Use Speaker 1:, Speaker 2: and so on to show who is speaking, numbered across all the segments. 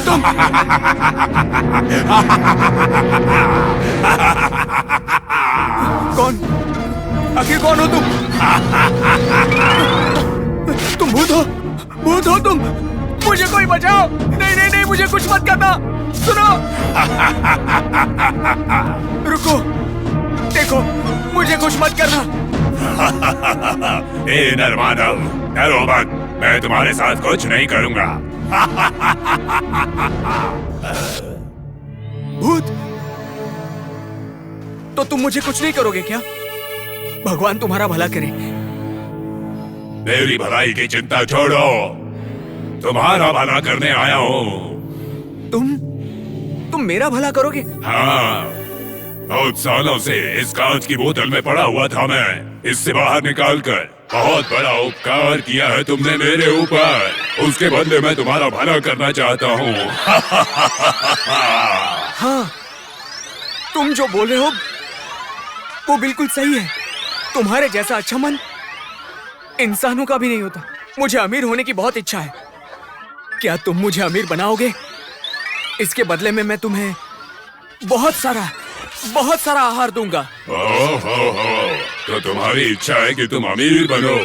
Speaker 1: तुम? कौन? आखिर कौन हो तुम? तुम भूत हो? भूत हो तुम? मुझे कोई बचाओ! नहीं नहीं नहीं, मुझे कुछ मत करना! सुनो! रुको! देखो, मुझे कुछ मत करना!
Speaker 2: ए नरमानव, डरो मत, मैं तुम्हारे साथ कुछ नहीं करूंगा।
Speaker 1: भूत? तो तुम मुझे कुछ नहीं करोगे क्या? भगवान तुम्हारा भला करे।
Speaker 2: मेरी भलाई की चिंता छोड़ो, तुम्हारा भला करने आया हूँ।
Speaker 1: तुम मेरा भला करोगे?
Speaker 2: हाँ, बहुत सालों से इस कांच की बोतल में पड़ा हुआ था मैं। इससे बाहर निकालकर बहुत बड़ा उपकार किया है तुमने मेरे ऊपर। उसके बदले मैं तुम्हारा भला करना चाहता हूँ।
Speaker 1: हाँ, तुम जो बोल रहे हो वो बिल्कुल सही है। तुम्हारे जैसा अच्छा मन इंसानों का भी नहीं होता। मुझे अमीर होने की बहुत इच्छा है। क्या तुम मुझे अमीर बनाओगे? इसके बदले में मैं तुम्हें बहुत सारा आहार दूंगा।
Speaker 2: हो, तो तुम्हारी इच्छा है कि तुम अमीर बनो।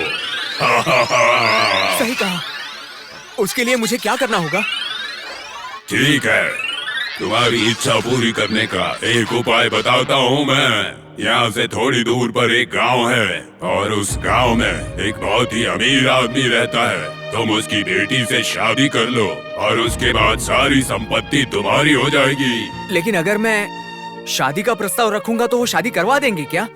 Speaker 1: सही कहा। उसके लिए मुझे क्या करना होगा?
Speaker 2: ठीक है, तुम्हारी इच्छा पूरी करने का एक उपाय बताता हूँ मैं। यहाँ से थोड़ी दूर पर एक गांव है और उस गांव में एक बहुत ही अमीर आदमी रहता है। तुम उसकी बेटी से शादी कर लो और उसके बाद सारी संपत्ति तुम्हारी हो जाएगी।
Speaker 1: लेकिन अगर मैं शादी का प्रस्ताव रखूंगा तो वो शादी करवा देंगे क्या?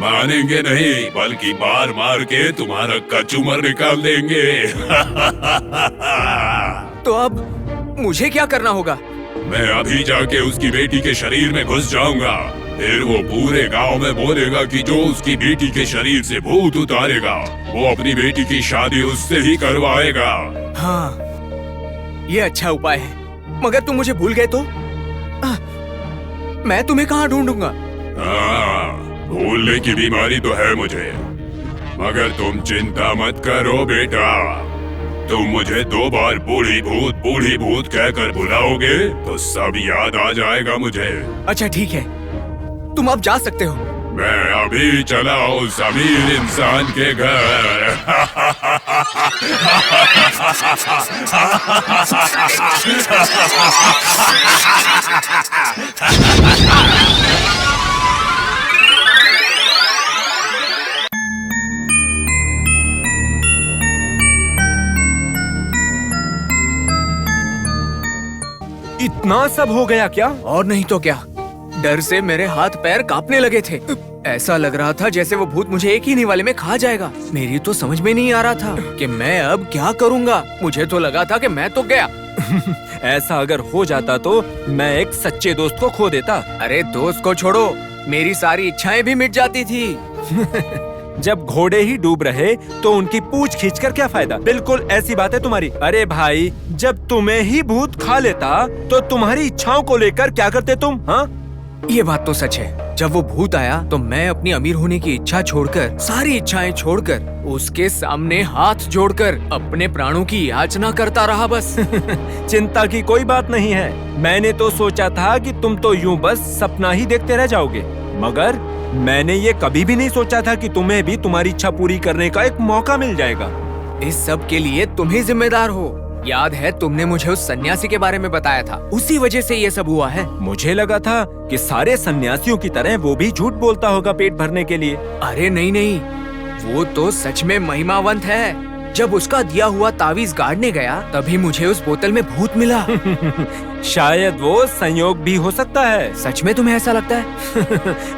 Speaker 2: मानेंगे नहीं, बल्कि मार मार के तुम्हारा कचूमर निकाल देंगे।
Speaker 1: तो अब मुझे क्या करना होगा?
Speaker 2: मैं अभी जाके उसकी बेटी के शरीर में घुस जाऊंगा। फिर वो पूरे गांव में बोलेगा कि जो उसकी बेटी के शरीर से भूत उतारेगा वो अपनी बेटी की शादी उससे ही करवाएगा।
Speaker 1: हाँ, ये अच्छा उपाय है। मगर तुम मुझे भूल गए तो मैं तुम्हें कहाँ ढूंढूंगा?
Speaker 2: हाँ, भूलने की बीमारी तो है मुझे, मगर तुम चिंता मत करो बेटा। तुम मुझे 2 बार बूढ़ी भूत कहकर बुलाओगे तो सब याद आ जाएगा मुझे।
Speaker 1: अच्छा ठीक है, तुम अब जा सकते हो।
Speaker 2: मैं अभी चला उस अमीर इंसान के घर।
Speaker 3: इतना सब हो गया क्या?
Speaker 1: और नहीं तो क्या, डर से मेरे हाथ पैर कांपने लगे थे। ऐसा लग रहा था जैसे वो भूत मुझे एक ही निवाले में खा जाएगा। मेरी तो समझ में नहीं आ रहा था कि मैं अब क्या करूंगा। मुझे तो लगा था कि मैं तो गया।
Speaker 3: ऐसा अगर हो जाता तो मैं एक सच्चे दोस्त को खो देता।
Speaker 1: अरे दोस्त को छोड़ो, मेरी सारी इच्छाएं भी मिट जाती थी।
Speaker 3: जब घोड़े ही डूब रहे तो उनकी पूंछ खींचकर क्या फायदा? बिल्कुल ऐसी बात है तुम्हारी। अरे भाई, जब तुम्हें ही भूत खा लेता तो तुम्हारी इच्छाओं को लेकर क्या करते तुम? हाँ,
Speaker 1: ये बात तो सच है। जब वो भूत आया तो मैं अपनी अमीर होने की इच्छा छोड़कर, सारी इच्छाएं छोड़कर, उसके सामने हाथ जोड़कर अपने प्राणों की याचना करता रहा बस।
Speaker 3: चिंता की कोई बात नहीं है। मैंने तो सोचा था कि तुम तो यूं बस सपना ही देखते रह जाओगे, मगर मैंने ये कभी भी नहीं सोचा था कि तुम्हें भी तुम्हारी इच्छा पूरी करने का एक मौका मिल जाएगा।
Speaker 1: इस सब के लिए तुम ही जिम्मेदार हो। याद है तुमने मुझे उस सन्यासी के बारे में बताया था, उसी वजह से ये सब हुआ है।
Speaker 3: मुझे लगा था कि सारे सन्यासियों की तरह वो भी झूठ बोलता होगा पेट भरने के लिए।
Speaker 1: अरे नहीं नहीं, वो तो सच में महिमावंत है। जब उसका दिया हुआ तावीज गाड़ने गया तभी मुझे उस बोतल में भूत मिला।
Speaker 3: शायद वो संयोग भी हो सकता है।
Speaker 1: सच में तुम्हें ऐसा लगता है?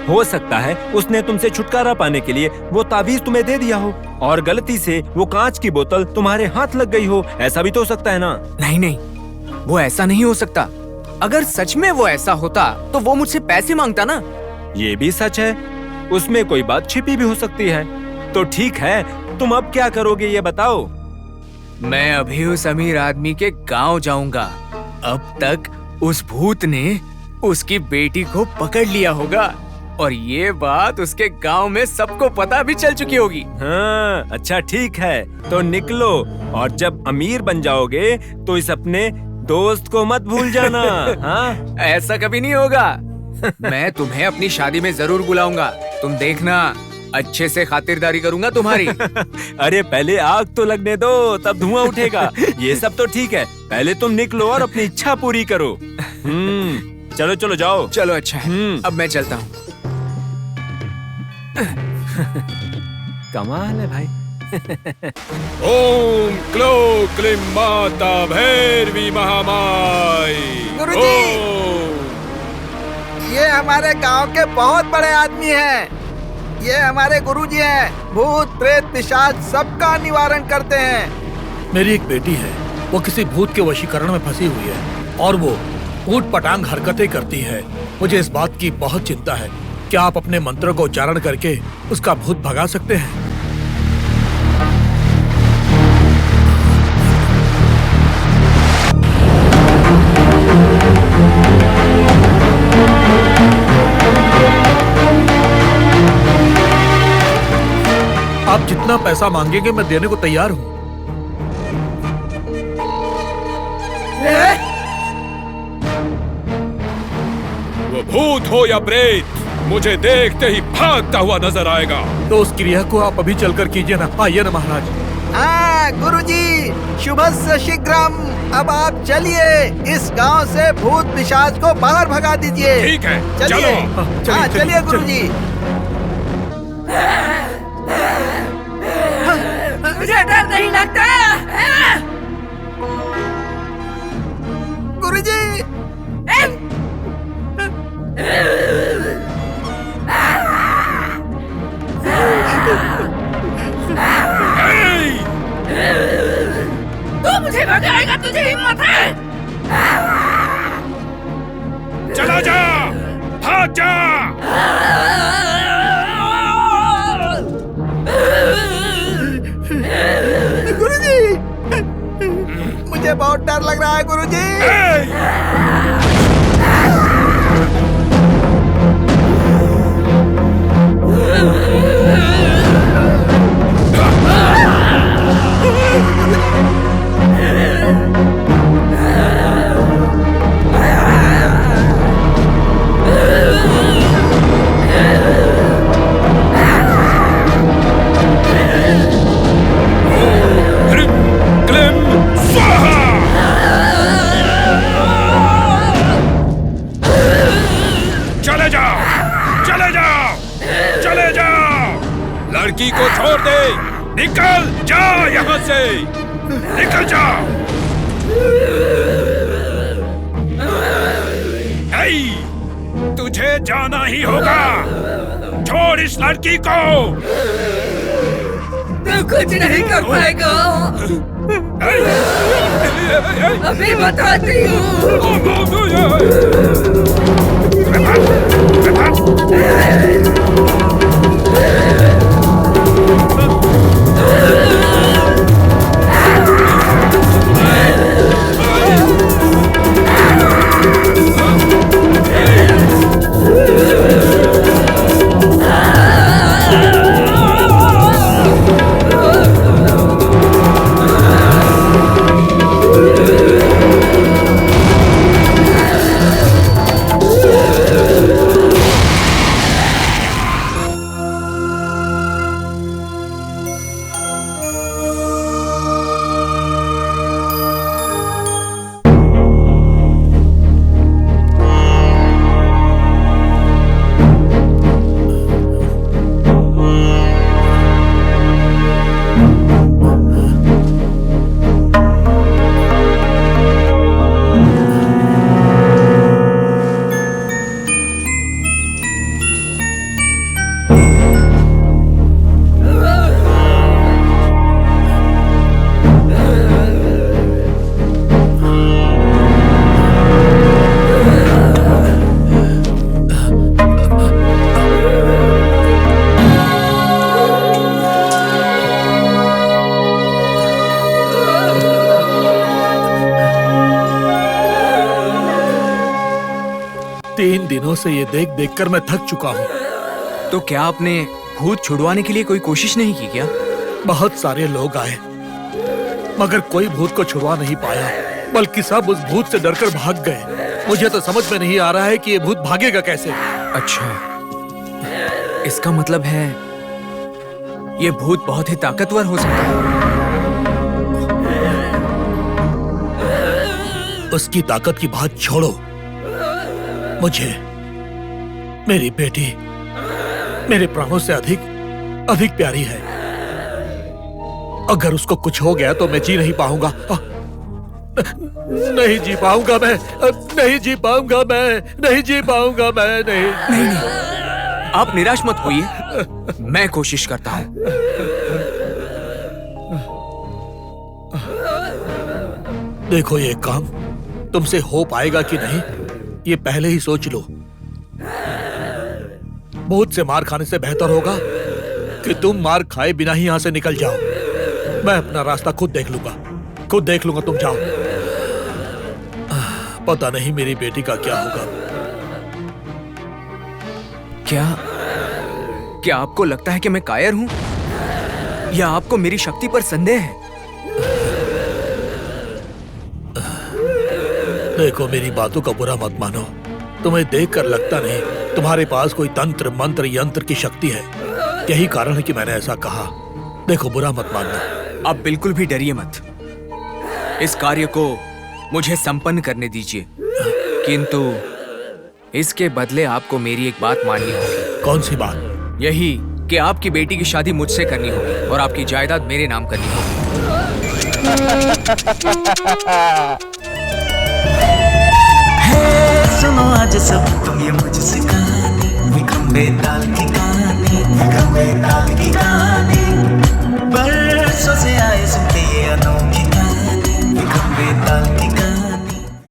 Speaker 3: हो सकता है उसने तुमसे छुटकारा पाने के लिए वो तावीज तुम्हें दे दिया हो और गलती से वो कांच की बोतल तुम्हारे हाथ लग गई हो। ऐसा भी तो हो सकता है ना?
Speaker 1: नहीं नहीं, वो ऐसा नहीं हो सकता। अगर सच में वो ऐसा होता तो वो मुझसे पैसे मांगता ना।
Speaker 3: ये भी सच है, उसमें कोई बात छिपी भी हो सकती है। तो ठीक है, तुम अब क्या करोगे ये बताओ।
Speaker 1: मैं अभी उस अमीर आदमी के गांव जाऊंगा। अब तक उस भूत ने उसकी बेटी को पकड़ लिया होगा और ये बात उसके गांव में सबको पता भी चल चुकी होगी।
Speaker 3: हाँ, अच्छा ठीक है, तो निकलो, और जब अमीर बन जाओगे तो इस अपने दोस्त को मत भूल जाना। हाँ?
Speaker 1: ऐसा कभी नहीं होगा। मैं तुम्हें अपनी शादी में जरूर बुलाऊंगा, तुम देखना, अच्छे से खातिरदारी करूंगा तुम्हारी।
Speaker 3: अरे पहले आग तो लगने दो, तब धुआं उठेगा। ये सब तो ठीक है, पहले तुम निकलो और अपनी इच्छा पूरी करो। चलो चलो जाओ।
Speaker 1: चलो अच्छा है, अब मैं चलता हूँ।
Speaker 3: कमाल है भाई।
Speaker 2: ओम क्लो क्लीं माता भैरवी महामाई।
Speaker 4: गुरुजी! ये हमारे गांव के बहुत बड़े आदमी हैं। ये हमारे गुरुजी हैं। भूत प्रेत पिशाच सबका निवारण करते हैं।
Speaker 5: मेरी एक बेटी है, वो किसी भूत के वशीकरण में फंसी हुई है और वो ऊट पटांग हरकतें करती है। मुझे इस बात की बहुत चिंता है। क्या आप अपने मंत्रों का उच्चारण करके उसका भूत भगा सकते हैं? आप जितना पैसा मांगेंगे मैं देने को तैयार हूँ।
Speaker 2: वो भूत हो या प्रेत, मुझे देखते ही भागता हुआ नजर आएगा।
Speaker 5: तो उस क्रिया को आप अभी चलकर कीजिए ना। आइए ना महाराज।
Speaker 4: हाँ गुरुजी, शुभस्य शीघ्रम। अब आप चलिए, इस गांव से भूत पिशाच को बाहर भगा दीजिए।
Speaker 2: ठीक है,
Speaker 4: चलिए।
Speaker 2: चलो।
Speaker 4: हाँ चलिए गुरुजी।
Speaker 6: मुझे डर नहीं लगता।
Speaker 4: गुरुजी!
Speaker 6: तू मुझे भगाएगा, तुझे हिम्मत है?
Speaker 2: चला जा, भाग जा।
Speaker 4: गुरुजी! मुझे बहुत डर लग रहा है गुरुजी।
Speaker 2: लड़की को छोड़ दे, निकल जा यहाँ से, निकल जा। नहीं, तुझे जाना ही होगा। छोड़ इस लड़की को।
Speaker 6: तू कुछ नहीं कर पाएगा। अभी बताती
Speaker 5: तीन दिनों से ये देख देख कर मैं थक चुका हूँ।
Speaker 1: तो क्या आपने भूत छुड़वाने के लिए कोई कोशिश नहीं की क्या?
Speaker 5: बहुत सारे लोग आए मगर कोई भूत को छुड़वा नहीं पाया, बल्कि सब उस भूत से डरकर भाग गए। मुझे तो समझ में नहीं आ रहा है कि ये भूत भागेगा कैसे।
Speaker 1: अच्छा, इसका मतलब है ये भूत बहुत ही ताकतवर हो सकता है।
Speaker 5: उसकी ताकत की बात छोड़ो, मुझे मेरी बेटी मेरे प्राणों से अधिक प्यारी है। अगर उसको कुछ हो गया तो मैं जी नहीं पाऊंगा। नहीं जी पाऊंगा मैं, नहीं जी पाऊंगा मैं, नहीं जी पाऊंगा मैं, नहीं।
Speaker 1: आप निराश मत होइए, मैं कोशिश करता हूं।
Speaker 5: देखो, ये काम तुमसे हो पाएगा कि नहीं ये पहले ही सोच लो। भूत से मार खाने से बेहतर होगा कि तुम मार खाए बिना ही यहां से निकल जाओ। मैं अपना रास्ता खुद देख लूंगा, तुम जाओ। पता नहीं मेरी बेटी का क्या होगा।
Speaker 1: क्या आपको लगता है कि मैं कायर हूं, या आपको मेरी शक्ति पर संदेह है?
Speaker 5: देखो, मेरी बातों का बुरा मत मानो। तुम्हें देखकर लगता नहीं तुम्हारे पास कोई तंत्र मंत्र यंत्र की शक्ति है। यही कारण है कि मैंने ऐसा कहा। देखो, बुरा मत मानना।
Speaker 1: आप बिल्कुल भी डरिए मत। इस कार्य को मुझे संपन्न करने दीजिए, किंतु इसके बदले आपको मेरी एक बात माननी होगी।
Speaker 5: कौन सी बात?
Speaker 1: यही कि आपकी बेटी की शादी मुझसे करनी होगी और आपकी जायदाद मेरे नाम करनी होगी।
Speaker 7: सुनो आज सब तुम ये मुझसे कहानी, विक्रम बेताल की कहानी।